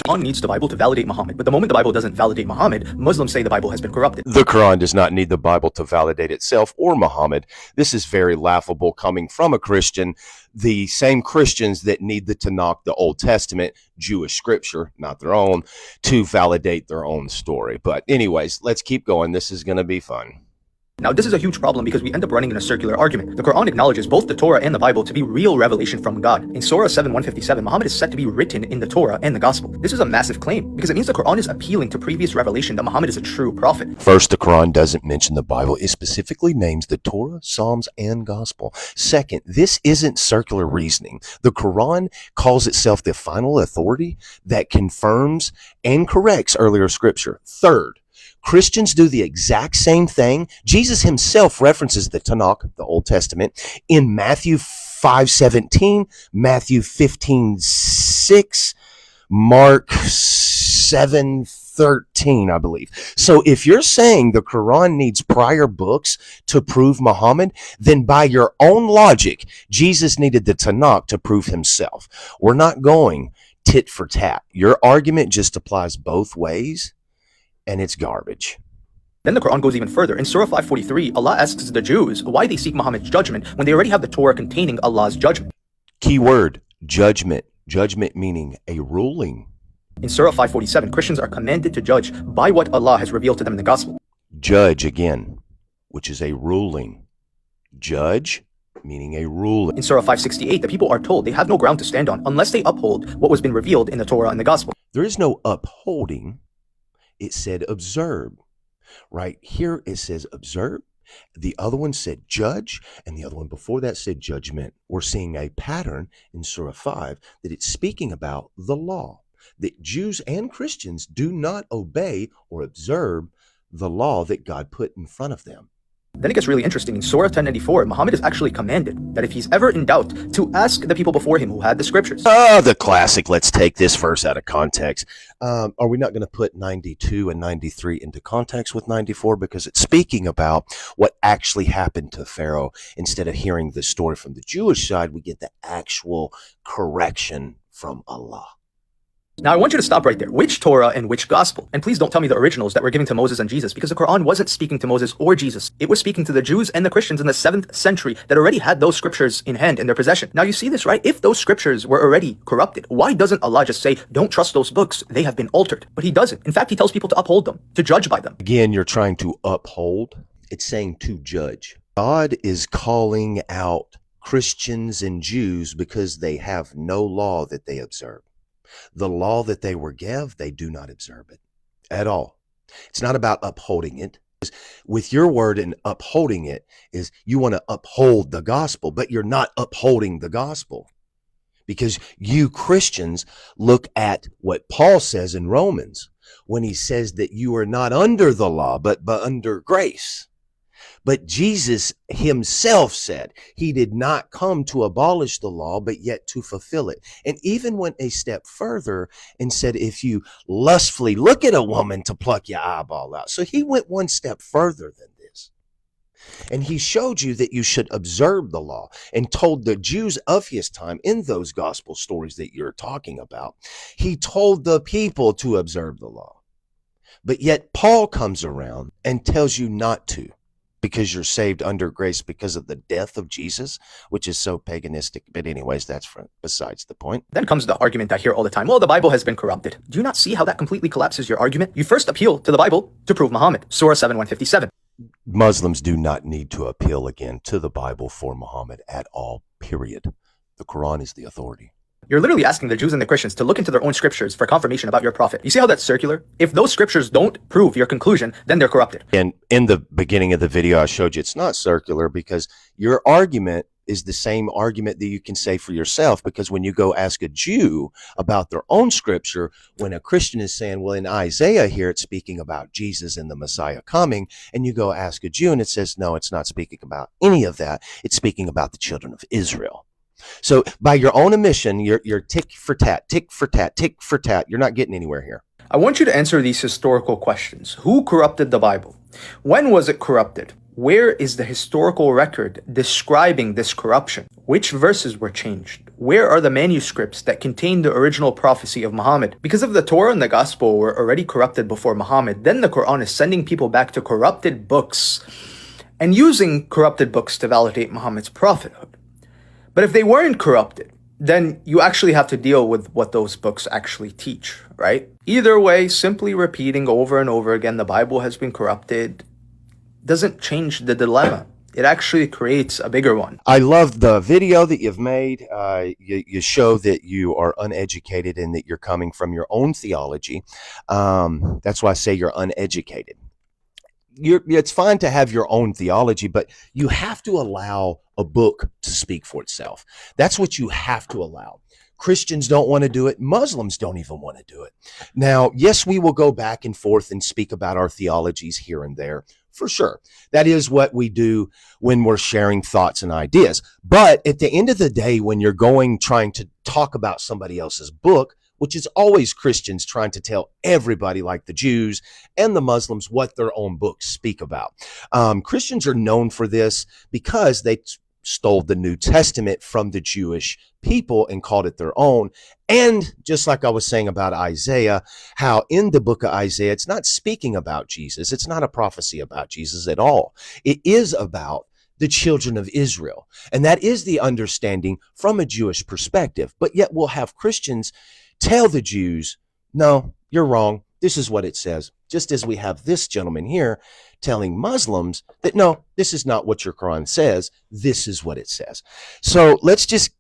Quran needs the Bible to validate Muhammad, but the moment the Bible doesn't validate Muhammad, Muslims say the Bible has been corrupted. The Quran does not need the Bible to validate itself or Muhammad. This is very laughable coming from a Christian, the same Christians that need the Tanakh, the Old Testament, Jewish scripture, not their own, to validate their own story. But anyways, let's keep going. This is going to be fun. Now, this is a huge problem because we end up running in a circular argument. The Quran acknowledges both the Torah and the Bible to be real revelation from God. In Surah 7:157, Muhammad is said to be written in the Torah and the Gospel. This is a massive claim because it means the Quran is appealing to previous revelation that Muhammad is a true prophet. First, the Quran doesn't mention the Bible. It specifically names the Torah, Psalms, and Gospel. Second, this isn't circular reasoning. The Quran calls itself the final authority that confirms and corrects earlier scripture. Third, Christians do the exact same thing. Jesus himself references the Tanakh, the Old Testament, in Matthew 5:17, Matthew 15:6, Mark 7:13, I believe. So if you're saying the Quran needs prior books to prove Muhammad, then by your own logic, Jesus needed the Tanakh to prove himself. We're not going tit for tat. Your argument just applies both ways, and it's garbage. Then the Quran goes even further. In Surah 5:43, Allah asks the Jews why they seek Muhammad's judgment when they already have the Torah containing Allah's judgment. Key word, judgment. Judgment meaning a ruling. In Surah 5:47, Christians are commanded to judge by what Allah has revealed to them in the Gospel. Judge again, which is a ruling. Judge meaning a ruling. In Surah 5:68, the people are told they have no ground to stand on unless they uphold what was been revealed in the Torah and the Gospel. There is no upholding. It said observe. Right here it says observe. The other one said judge, and the other one before that said judgment. We're seeing a pattern in Surah 5 that it's speaking about the law, that Jews and Christians do not obey or observe the law that God put in front of them. Then it gets really interesting. In Surah 1094, Muhammad is actually commanded that if he's ever in doubt, to ask the people before him who had the scriptures. The classic, let's take this verse out of context. Are we not going to put 92 and 93 into context with 94? Because it's speaking about what actually happened to Pharaoh. Instead of hearing the story from the Jewish side, we get the actual correction from Allah. Now, I want you to stop right there. Which Torah and which Gospel? And please don't tell me the originals that were given to Moses and Jesus, because the Quran wasn't speaking to Moses or Jesus. It was speaking to the Jews and the Christians in the 7th century that already had those scriptures in hand in their possession. Now, you see this, right? If those scriptures were already corrupted, why doesn't Allah just say, don't trust those books, they have been altered? But he doesn't. In fact, he tells people to uphold them, to judge by them. Again, you're trying to uphold. It's saying to judge. God is calling out Christians and Jews because they have no law that they observe. The law that they were given, they do not observe it at all. It's not about upholding it. With your word and upholding it is you want to uphold the gospel, but you're not upholding the gospel. Because you Christians look at what Paul says in Romans when he says that you are not under the law, but under grace. But Jesus himself said he did not come to abolish the law, but yet to fulfill it. And even went a step further and said, if you lustfully look at a woman to pluck your eyeball out. So he went one step further than this. And he showed you that you should observe the law and told the Jews of his time in those gospel stories that you're talking about. He told the people to observe the law. But yet Paul comes around and tells you not to. Because you're saved under grace because of the death of Jesus, which is so paganistic. But anyways, that's besides the point. Then comes the argument I hear all the time. Well, the Bible has been corrupted. Do you not see how that completely collapses your argument? You first appeal to the Bible to prove Muhammad. Surah 7:157. Muslims do not need to appeal again to the Bible for Muhammad at all, period. The Quran is the authority. You're literally asking the Jews and the Christians to look into their own scriptures for confirmation about your prophet. You see how that's circular? If those scriptures don't prove your conclusion, then they're corrupted. And in the beginning of the video, I showed you it's not circular because your argument is the same argument that you can say for yourself. Because when you go ask a Jew about their own scripture, when a Christian is saying, well, in Isaiah here, it's speaking about Jesus and the Messiah coming, and you go ask a Jew and it says, no, it's not speaking about any of that. It's speaking about the children of Israel. So by your own admission, you're tick for tat, tick for tat, tick for tat. You're not getting anywhere here. I want you to answer these historical questions. Who corrupted the Bible? When was it corrupted? Where is the historical record describing this corruption? Which verses were changed? Where are the manuscripts that contain the original prophecy of Muhammad? Because if the Torah and the Gospel were already corrupted before Muhammad, then the Quran is sending people back to corrupted books and using corrupted books to validate Muhammad's prophethood. But if they weren't corrupted, then you actually have to deal with what those books actually teach, right? Either way, simply repeating over and over again the Bible has been corrupted doesn't change the dilemma. It actually creates a bigger one. I love the video that you've made. You show that you are uneducated and that you're coming from your own theology. That's why I say you're uneducated. It's fine to have your own theology, but you have to allow a book to speak for itself. That's what you have to allow. Christians don't want to do it. Muslims don't even want to do it. Now, yes, we will go back and forth and speak about our theologies here and there, for sure. That is what we do when we're sharing thoughts and ideas. But at the end of the day, when you're trying to talk about somebody else's book, which is always Christians trying to tell everybody, like the Jews and the Muslims, what their own books speak about. Christians are known for this because they stole the New Testament from the Jewish people and called it their own. And just like I was saying about Isaiah, how in the book of Isaiah, it's not speaking about Jesus. It's not a prophecy about Jesus at all. It is about the children of Israel. And that is the understanding from a Jewish perspective. But yet we'll have Christians tell the Jews, no, you're wrong. This is what it says. Just as we have this gentleman here telling Muslims that, no, this is not what your Quran says. This is what it says. So let's just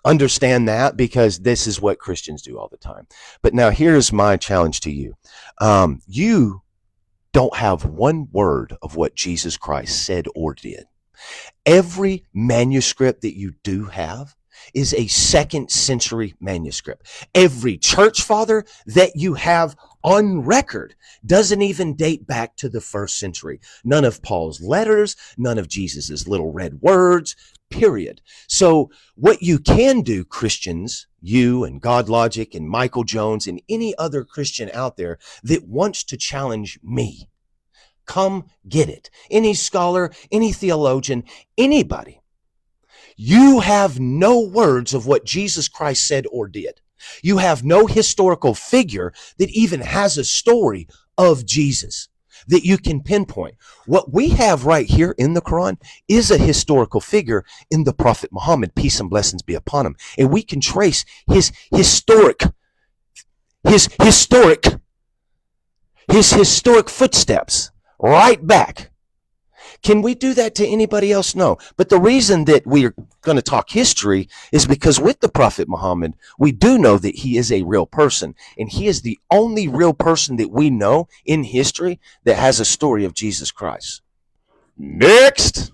understand that, because this is what Christians do all the time. But now here's my challenge to you. You don't have one word of what Jesus Christ said or did. Every manuscript that you do have is a 2nd century manuscript. Every church father that you have on record doesn't even date back to the 1st century. None of Paul's letters, none of Jesus's little red words, period. So what you can do, Christians, you and God Logic and Michael Jones and any other Christian out there that wants to challenge me, come get it. Any scholar, any theologian, anybody. You have no words of what Jesus Christ said or did. You have no historical figure that even has a story of Jesus that you can pinpoint. What we have right here in the Quran is a historical figure in the Prophet Muhammad, peace and blessings be upon him. And we can trace his historic footsteps right back. Can we do that to anybody else? No. But the reason that we are going to talk history is because with the Prophet Muhammad, we do know that he is a real person. And he is the only real person that we know in history that has a story of Jesus Christ. Next.